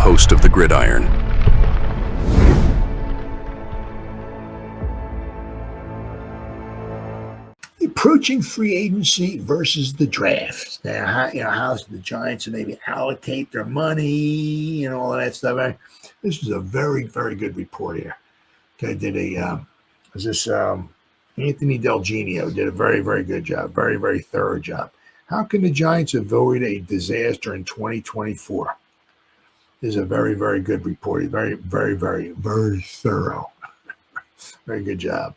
host of the Gridiron. Approaching free agency versus the draft. Now, how the Giants maybe allocate their money and all of that stuff. This is a very, very good report here. Okay, Anthony Del Genio did a very, very good job, very, very thorough job. How can the Giants avoid a disaster in 2024? This is a very, very good report. Very, very, very, very thorough. Very good job.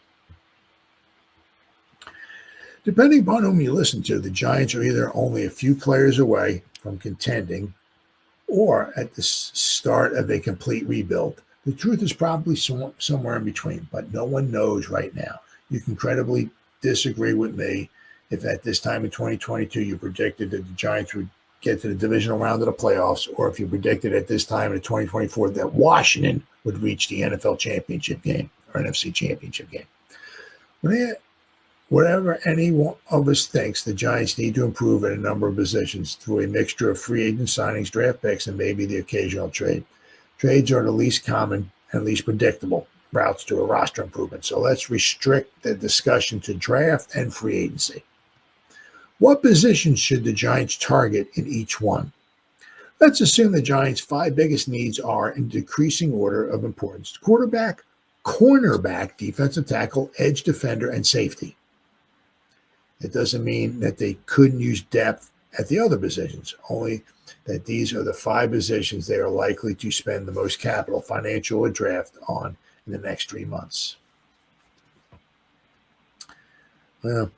Depending upon whom you listen to, the Giants are either only a few players away from contending or at the start of a complete rebuild. The truth is probably somewhere in between, but no one knows right now. You can credibly disagree with me if at this time in 2022 you predicted that the Giants would get to the Divisional Round of the playoffs, or if you predicted at this time in 2024 that Washington would reach the NFL Championship Game or NFC Championship Game. Whatever any one of us thinks, the Giants need to improve at a number of positions through a mixture of free agent signings, draft picks, and maybe the occasional trade. Trades are the least common and least predictable routes to a roster improvement. So let's restrict the discussion to draft and free agency. What positions should the Giants target in each one? Let's assume the Giants' 5 biggest needs are in decreasing order of importance: quarterback, cornerback, defensive tackle, edge defender, and safety. It doesn't mean that they couldn't use depth at the other positions, only that these are the 5 positions they are likely to spend the most capital, financial, or draft on in the next 3 months. Well,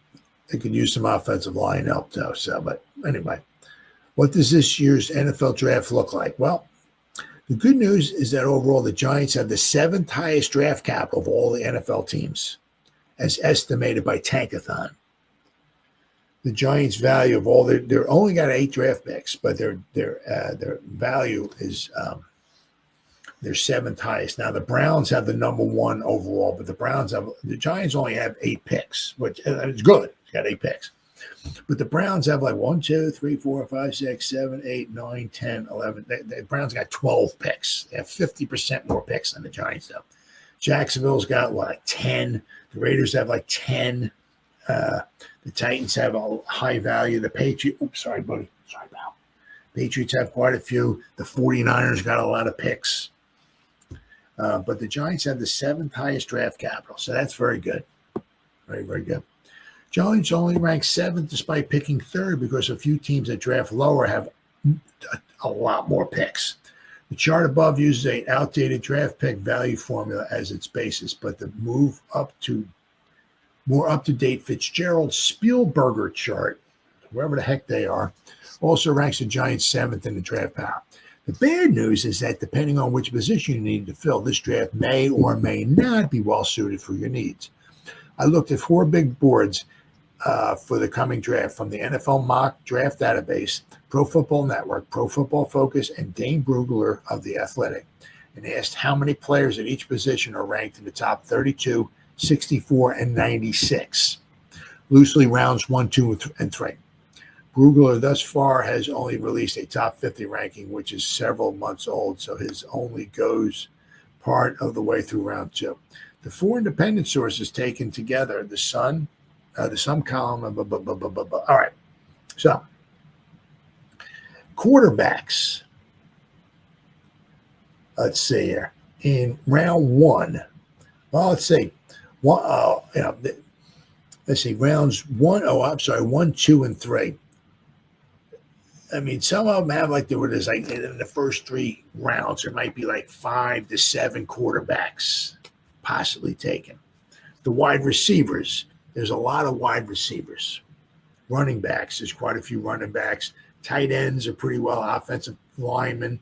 they could use some offensive line help though. But anyway, what does this year's NFL draft look like? Well, the good news is that overall the Giants have the 7th highest draft capital of all the NFL teams, as estimated by Tankathon. The Giants' value of all they're only got 8 draft picks, but their value is their 7th highest. Now the Browns have the number 1 overall, but the Giants only have 8 picks, which is good. It's got 8 picks, but the Browns have like 1, 2, 3, 4, 5, 6, 7, 8, 9, 10, 11. The Browns got 12 picks. They have 50% more picks than the Giants do. Jacksonville's got like 10. The Raiders have like 10. The Titans have a high value. The Patriots, sorry, buddy. Sorry, pal. Patriots have quite a few. The 49ers got a lot of picks. But the Giants have the 7th highest draft capital. So that's very good. Very, very good. Giants only rank 7th despite picking 3rd because a few teams that draft lower have a lot more picks. The chart above uses an outdated draft pick value formula as its basis, but the more up-to-date Fitzgerald Spielberger chart, wherever the heck they are, also ranks the Giants 7th in the draft power. The bad news is that depending on which position you need to fill, this draft may or may not be well suited for your needs. I looked at 4 big boards for the coming draft from the NFL Mock Draft Database, Pro Football Network, Pro Football Focus, and Dane Brugler of The Athletic, and asked how many players at each position are ranked in the top 32, 64, and 96, loosely rounds 1, 2, and 3. Brugler thus far has only released a top 50 ranking, which is several months old, so his only goes part of the way through round 2. The 4 independent sources taken together, the Sun column, All right, so quarterbacks. Let's see here. In round 1, well, let's see. Let's see, rounds 1, 2, and 3. I mean, some of them have like in the first 3 rounds, there might be like 5 to 7 quarterbacks possibly taken. The wide receivers, there's a lot of wide receivers. Running backs, there's quite a few running backs. Tight ends are pretty well. Offensive linemen,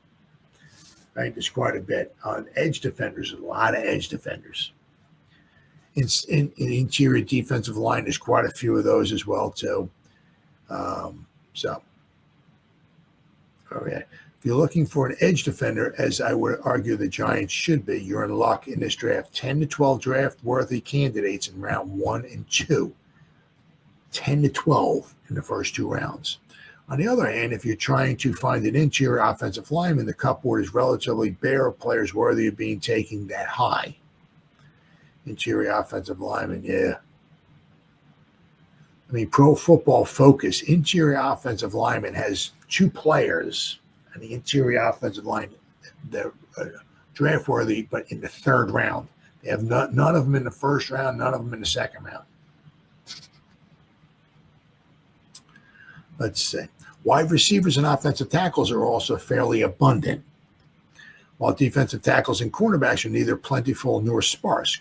right? There's quite a bit. Edge defenders, a lot of edge defenders. In interior defensive line, there's quite a few of those as well too. Okay. If you're looking for an edge defender, as I would argue the Giants should be, you're in luck in this draft. 10 to 12 draft-worthy candidates in round 1 and 2. 10 to 12 in the first 2 rounds. On the other hand, if you're trying to find an interior offensive lineman, the cup board is relatively bare of players worthy of being taken that high. Interior offensive lineman, yeah. I mean, Pro Football Focus, interior offensive lineman has 2 players on the interior offensive line that are draft worthy, but in the 3rd round. They have none of them in the 1st round, none of them in the 2nd round. Let's see. Wide receivers and offensive tackles are also fairly abundant, while defensive tackles and cornerbacks are neither plentiful nor sparse.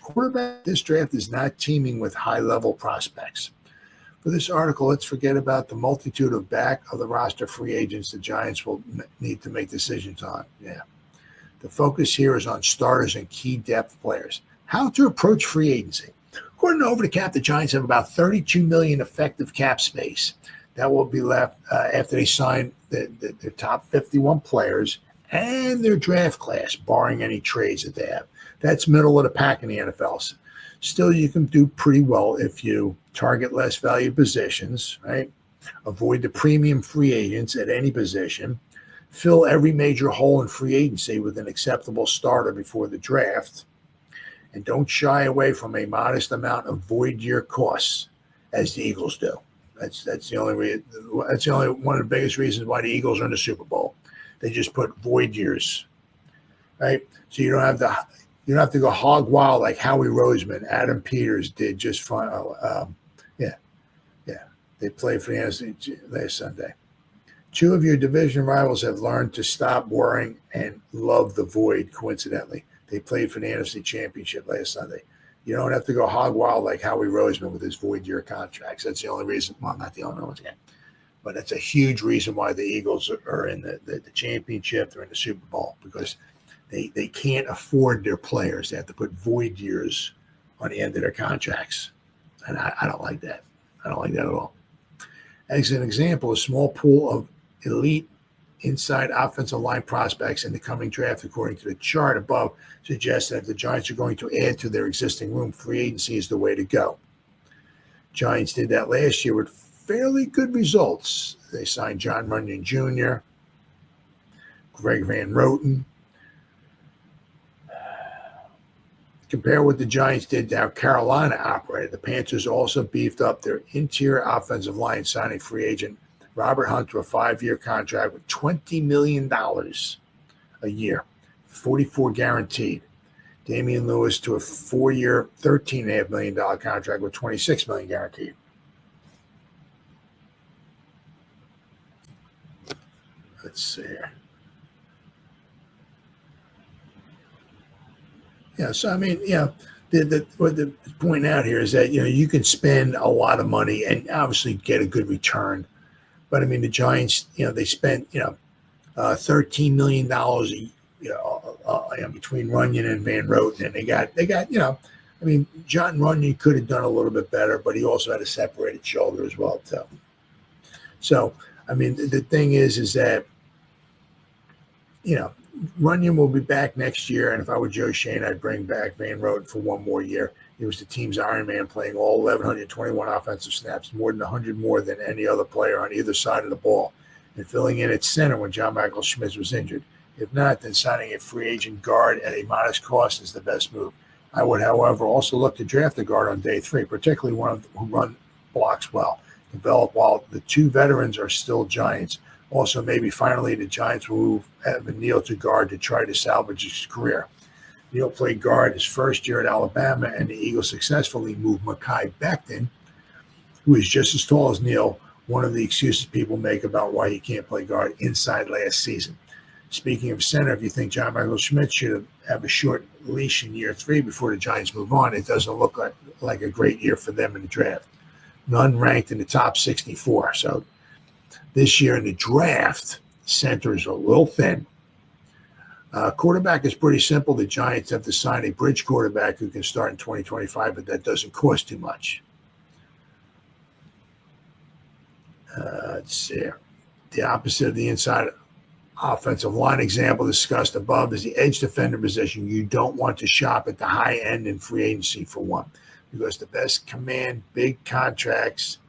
This draft is not teeming with high-level prospects. For this article, let's forget about the multitude of back-of-the-roster free agents the Giants will need to make decisions on. Yeah. The focus here is on starters and key depth players. How to approach free agency. According to Over the Cap, the Giants have about $32 million effective cap space. That will be left after they sign their top 51 players and their draft class, barring any trades that they have. That's middle of the pack in the NFL. Still, you can do pretty well if you target less valued positions, right? Avoid the premium free agents at any position. Fill every major hole in free agency with an acceptable starter before the draft. And don't shy away from a modest amount of void year costs, as the Eagles do. That's the only one of the biggest reasons why the Eagles are in the Super Bowl. They just put void years, right? So you don't have to go hog wild like Howie Roseman, Adam Peters did just fine. They played for the NFC last Sunday. 2 of your division rivals have learned to stop worrying and love the void. Coincidentally, they played for the NFC Championship last Sunday. You don't have to go hog wild like Howie Roseman with his void year contracts. That's the only reason. Well, not the only one again, but that's a huge reason why the Eagles are in the championship. They're in the Super Bowl because they can't afford their players. They have to put void years on the end of their contracts, and I don't like that. I don't like that at all. As an example, a small pool of elite inside offensive line prospects in the coming draft, according to the chart above, suggests that if the Giants are going to add to their existing room, free agency is the way to go. Giants did that last year with fairly good results. They signed John Runyon Jr., Greg Van Roten. Compare what the Giants did to how Carolina operated. The Panthers also beefed up their interior offensive line, signing free agent Robert Hunt to a 5-year contract with $20 million a year, 44 guaranteed. Damian Lewis to a 4-year, $13.5 million contract with $26 million guaranteed. Let's see here. Yeah, so I mean, what the point out here is that you can spend a lot of money and obviously get a good return. But I mean, the Giants, they spent $13 million between Runyon and Van Roten, and they got I mean, John Runyon could have done a little bit better, but he also had a separated shoulder as well too. So I mean, the thing is that Runyon will be back next year, and if I were Joe Shane, I'd bring back Van Roten for 1 more year. He was the team's Iron Man, playing all 1,121 offensive snaps, more than 100 more than any other player on either side of the ball, and filling in at center when John Michael Schmitz was injured. If not, then signing a free agent guard at a modest cost is the best move. I would, however, also look to draft a guard on day 3, particularly one who run blocks well, develop while the 2 veterans are still Giants. Also, maybe finally the Giants will move Evan Neal to guard to try to salvage his career. Neal played guard his first year at Alabama, and the Eagles successfully moved Mekhi Becton, who is just as tall as Neal, one of the excuses people make about why he can't play guard, inside last season. Speaking of center, if you think John Michael Schmitz should have a short leash in year 3 before the Giants move on, it doesn't look like a great year for them in the draft. None ranked in the top 64. So this year in the draft, center is a little thin. Quarterback is pretty simple. The Giants have to sign a bridge quarterback who can start in 2025, but that doesn't cost too much. Let's see here. The opposite of the inside offensive line example discussed above is the edge defender position. You don't want to shop at the high end in free agency for one, because the best command big contracts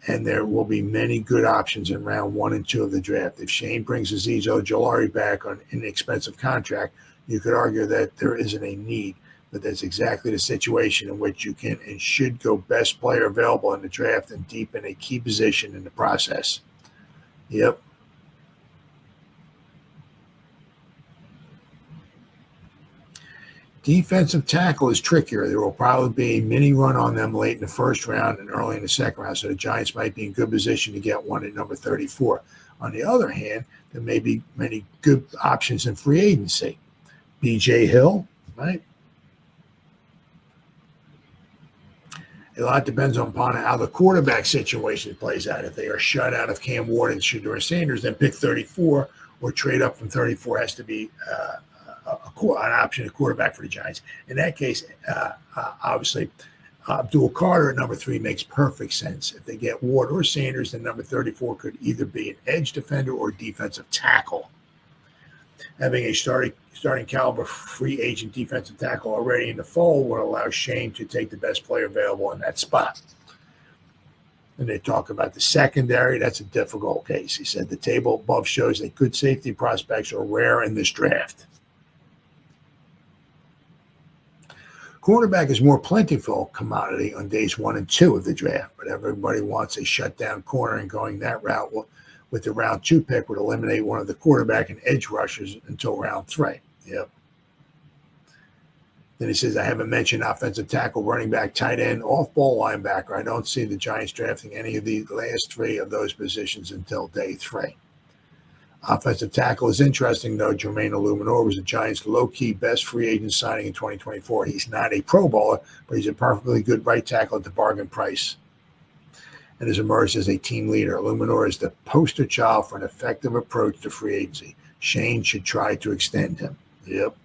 and there will be many good options in round 1 and 2 of the draft. If Shane brings Azeez Ojulari back on an inexpensive contract, you could argue that there isn't a need, but that's exactly the situation in which you can and should go best player available in the draft and deepen a key position in the process. Yep. Defensive tackle is trickier. There will probably be a mini run on them late in the first round and early in the second round, so the Giants might be in good position to get one at number 34. On the other hand, there may be many good options in free agency. B.J. Hill, right? A lot depends upon how the quarterback situation plays out. If they are shut out of Cam Ward and Shedeur Sanders, then pick 34 or trade up from 34 has to be an option, a quarterback for the Giants. In that case, obviously, Abdul Carter at number 3 makes perfect sense. If they get Ward or Sanders, then number 34 could either be an edge defender or defensive tackle. Having a starting caliber free agent defensive tackle already in the fold would allow Shane to take the best player available in that spot. And they talk about the secondary. That's a difficult case. He said the table above shows that good safety prospects are rare in this draft. Cornerback is more plentiful commodity on days 1 and 2 of the draft, but everybody wants a shutdown corner, and going that route with the round 2 pick would eliminate one of the quarterback and edge rushers until round 3. Yep. Then he says, I haven't mentioned offensive tackle, running back, tight end, off-ball linebacker. I don't see the Giants drafting any of the last 3 of those positions until day 3. Offensive tackle is interesting, though. Jermaine Illuminor was the Giants' low-key best free agent signing in 2024. He's not a Pro Bowler, but he's a perfectly good right tackle at the bargain price and has emerged as a team leader. Illuminor is the poster child for an effective approach to free agency. Shane should try to extend him. Yep.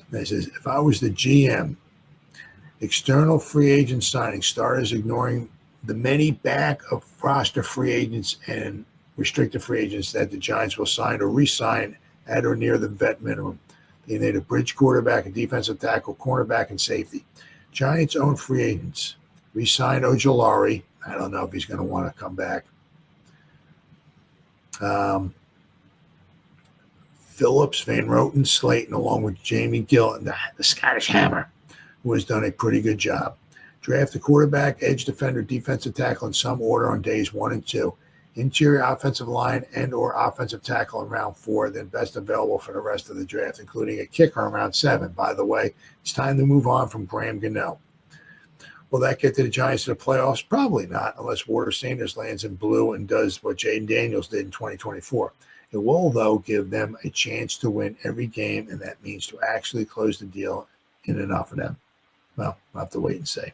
And he says, if I was the GM, external free agent signing, starters ignoring the many back of roster free agents and restricted free agents that the Giants will sign or re-sign at or near the vet minimum. They need a bridge quarterback, a defensive tackle, cornerback, and safety. Giants own free agents. Re-sign Ojulari. I don't know if he's going to want to come back. Phillips, Van Roten, Slayton, along with Jamie Gillen, the Scottish Hammer, who has done a pretty good job. Draft a quarterback, edge defender, defensive tackle in some order on days 1 and 2. Interior offensive line and or offensive tackle in round 4, then best available for the rest of the draft, including a kicker in round 7. By the way, it's time to move on from Graham Gano. Will that get to the Giants to the playoffs? Probably not, unless Ward or Sanders lands in blue and does what Jaden Daniels did in 2024. It will, though, give them a chance to win every game, and that means to actually close the deal in enough of them. Well, we'll have to wait and see.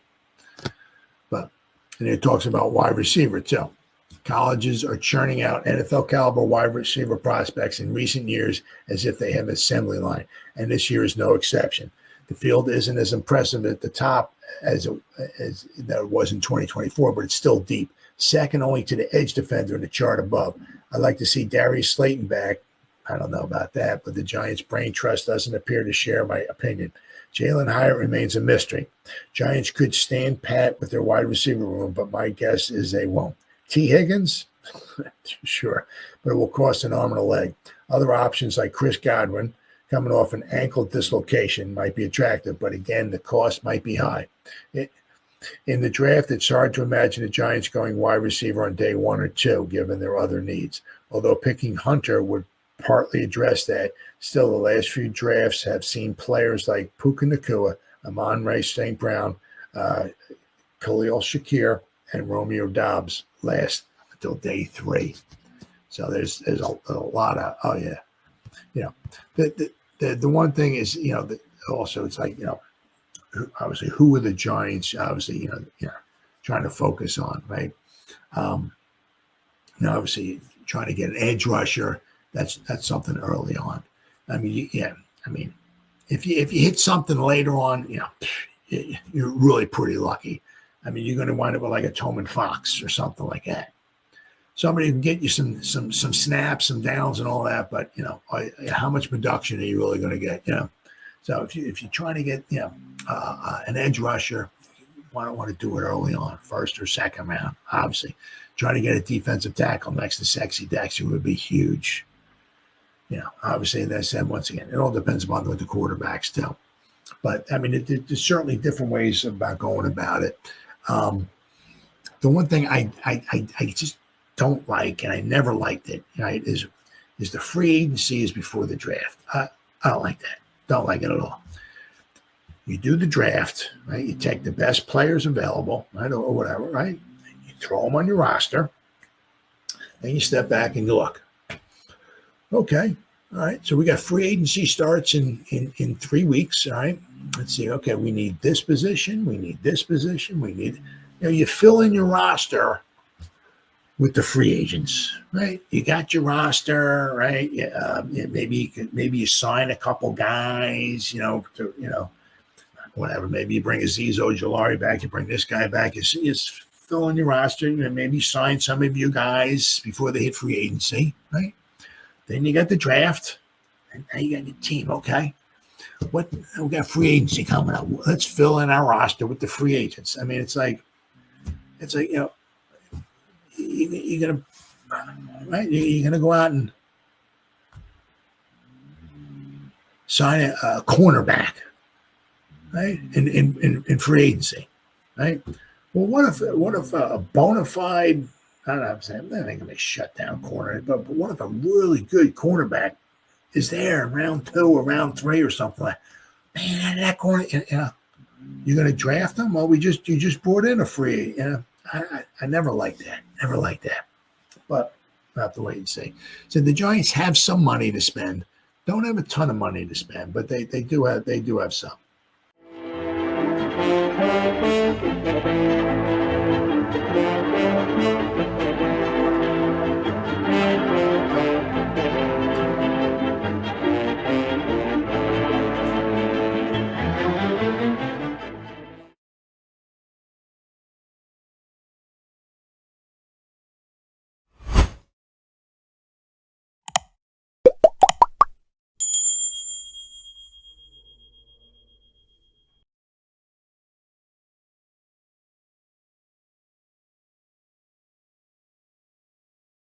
And it talks about wide receiver, too. Colleges are churning out NFL-caliber wide receiver prospects in recent years as if they have an assembly line, and this year is no exception. The field isn't as impressive at the top as it was in 2024, but it's still deep, second only to the edge defender in the chart above. I'd like to see Darius Slayton back. I don't know about that, but the Giants' brain trust doesn't appear to share my opinion. Jalen Hyatt remains a mystery. Giants could stand pat with their wide receiver room, but my guess is they won't. T. Higgins? Sure, but it will cost an arm and a leg. Other options like Chris Godwin, coming off an ankle dislocation, might be attractive, but again, the cost might be high. In the draft, it's hard to imagine the Giants going wide receiver on day 1 or 2, given their other needs. Although picking Hunter would partly address that, still the last few drafts have seen players like Puka Nacua, Amon-Ra St. Brown, Khalil Shakir, and Romeo Doubs last until day 3. So there's a lot of, the one thing is, also it's like, obviously who are the Giants, obviously, trying to focus on, right? Obviously trying to get an edge rusher, that's something early on. I mean, if you hit something later on, you're really pretty lucky. I mean, you're going to wind up with like a Toman Fox or something like that. Somebody can get you some snaps, some downs, and all that, but how much production are you really going to get? So if you're trying to get an edge rusher, I don't want to do it early on, first or second round. Obviously, trying to get a defensive tackle next to Sexy Dexter would be huge. Obviously, as I said, once again, it all depends upon the quarterbacks too. But I mean, there's certainly different ways about going about it. The one thing I just don't like, and I never liked it, right, is the free agency is before the draft. I don't like that. Don't like it at all. You do the draft, right? You take the best players available, right, or whatever, right? You throw them on your roster, and you step back and you look. Okay, all right. So we got free agency starts in 3 weeks. All right. Let's see. Okay, we need this position. We need this position. We need. You fill in your roster with the free agents, right? You got your roster, right? Maybe you sign a couple guys, whatever. Maybe you bring Azeez Ojulari back. You bring this guy back. You fill in your roster, and maybe sign some of you guys before they hit free agency, right? Then you got the draft, and now you got your team. Okay, we got free agency coming up. Let's fill in our roster with the free agents. I mean, it's like you're gonna, right? You're gonna go out and sign a cornerback, right? In free agency, right? Well, what if a bona fide, I don't know, I'm saying that ain't gonna be shut down corner, but what if a really good cornerback is there in round 2 or round 3 or something like, man, that corner, you're gonna draft them? Well, you just brought in a free, I never liked that. Never liked that. But we'll have to wait and see. So the Giants have some money to spend. Don't have a ton of money to spend, but they do have some.